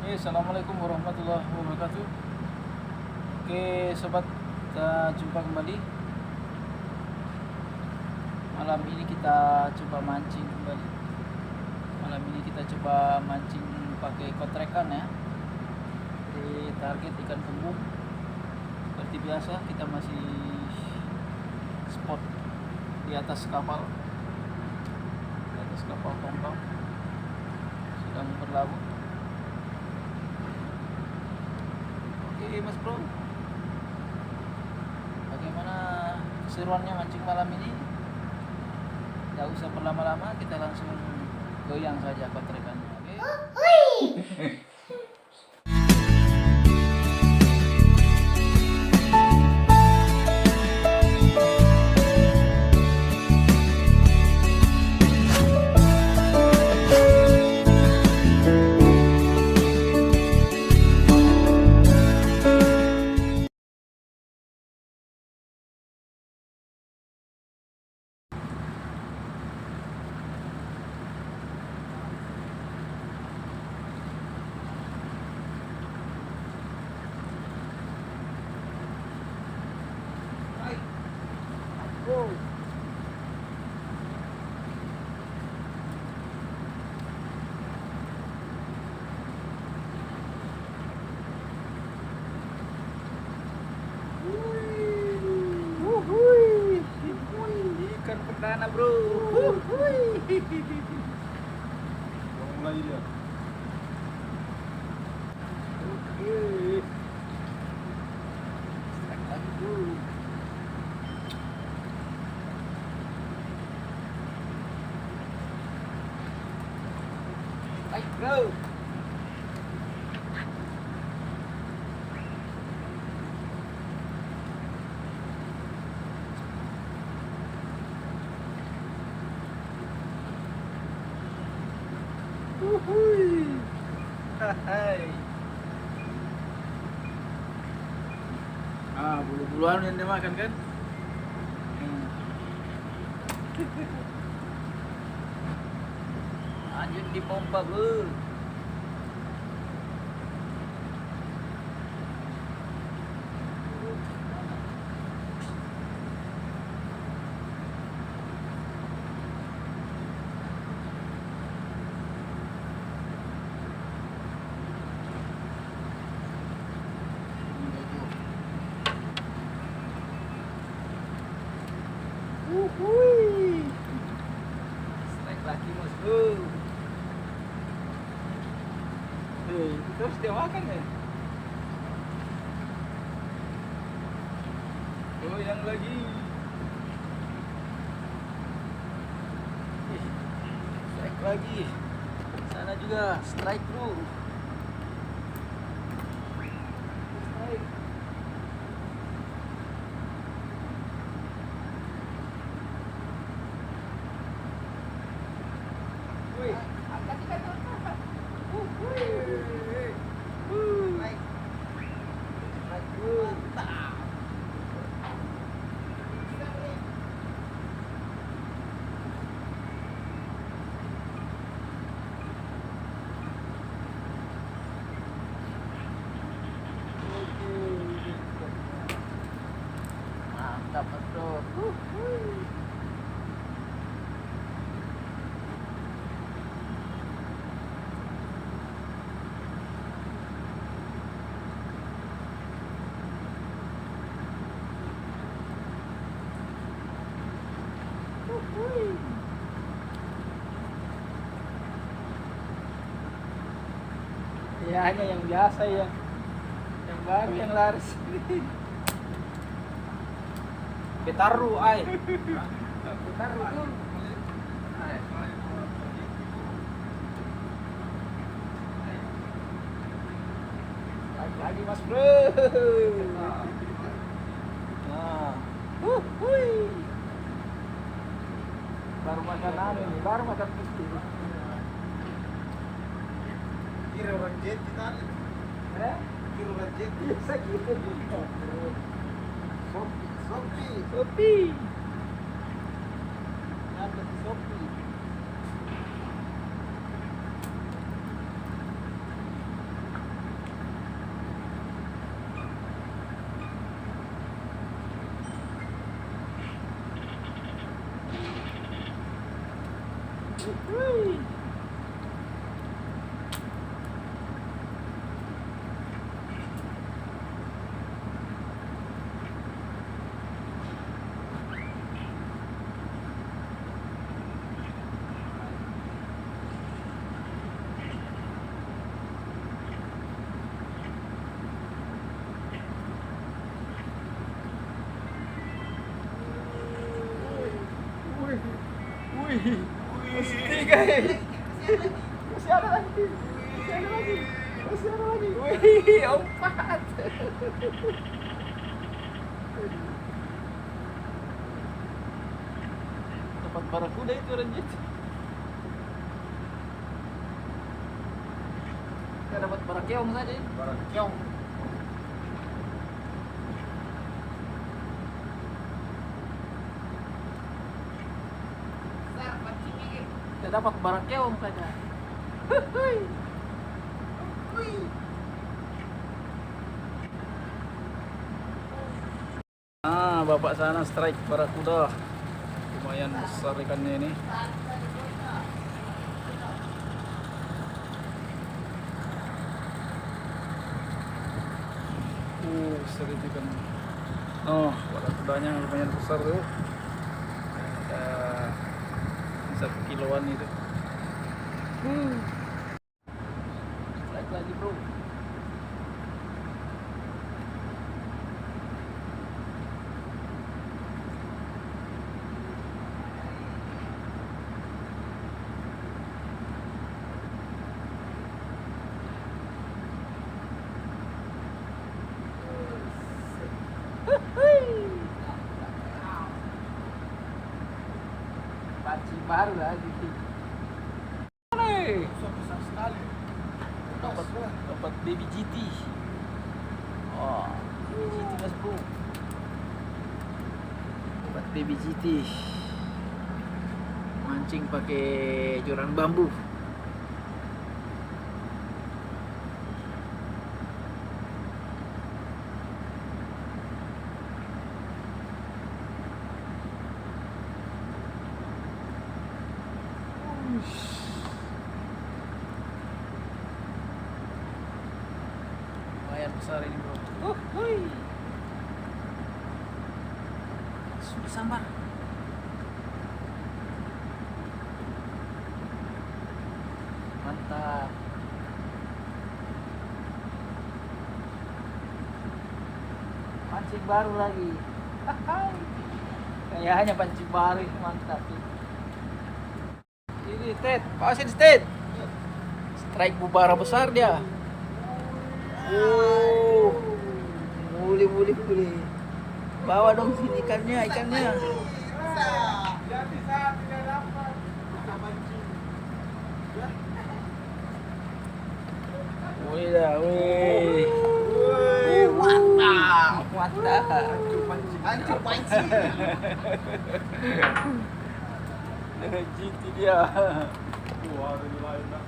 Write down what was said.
Assalamualaikum warahmatullahi wabarakatuh. Oke sobat, kita jumpa kembali. Malam ini kita coba mancing kembali. Malam ini kita coba mancing pakai kotrekan ya. Di target ikan kembung. Seperti biasa kita masih spot di atas kapal. Di atas kapal tongkang sedang berlabuh. Oke Mas Bro, bagaimana keseruannya mancing malam ini? Tidak usah berlama-lama, kita langsung goyang saja kotrekannya. Oke. Wow. Ikan perdana bro. Mulai dia. Oke. Strike lagi bro. Ayo bro. Hai. Bulu-buluan yang dia makan kan? Lanjut dipompa bro. Strike lagi mas bro. Itu harus dia makan ya. Goyang lagi. Strike lagi. Sana juga strike bro. Strike. Wih, angkat ikan tongkang. Strike. Strike bro. Mantap. Mantap mas bro. Ya hanya yang biasa ya, yang baru yang laris. Betaru ay. Taruh tuh. Lagi mas bro. Nah, baru makan anu ini, baru makan putih. Kira orang jet kita. Kira orang jet. Biasa gitu juga. Sopi. Sopi. Dapat sopi. guys. Masih ada lagi. Masih ada lagi. Masih ada lagi. Wih, 4. Dapat barakuda itu Ranjit. Kita dapat barakeong saja ini. Barakeong. Kita dapat barakeong saja. Bapak sana strike barakuda. Lumayan besar ikannya ini. Besar itu kan. Oh, barakudanya lumayan besar tuh. Ada 1 kiloan itu. Strike lagi bro. Pancing baru lagi. Besar sekali. Dapat baby GT. Oh, baby GT mas bro. Dapat baby GT. Mancing pakai joran bambu. Lumayan besar ini bro. Sudah sambar. Mantap. Pancing baru lagi. Kayaknya pancing baru ini mantap. Ini Ted, pasin Ted. Strike bubara besar dia. Oh, boleh. Bawa dong sini ikannya. Jadi saya tidak dapat. Kita mancing. Wih dah, wih. Mantap. Hancur pancing. GT dia. Wah, ini lain lah.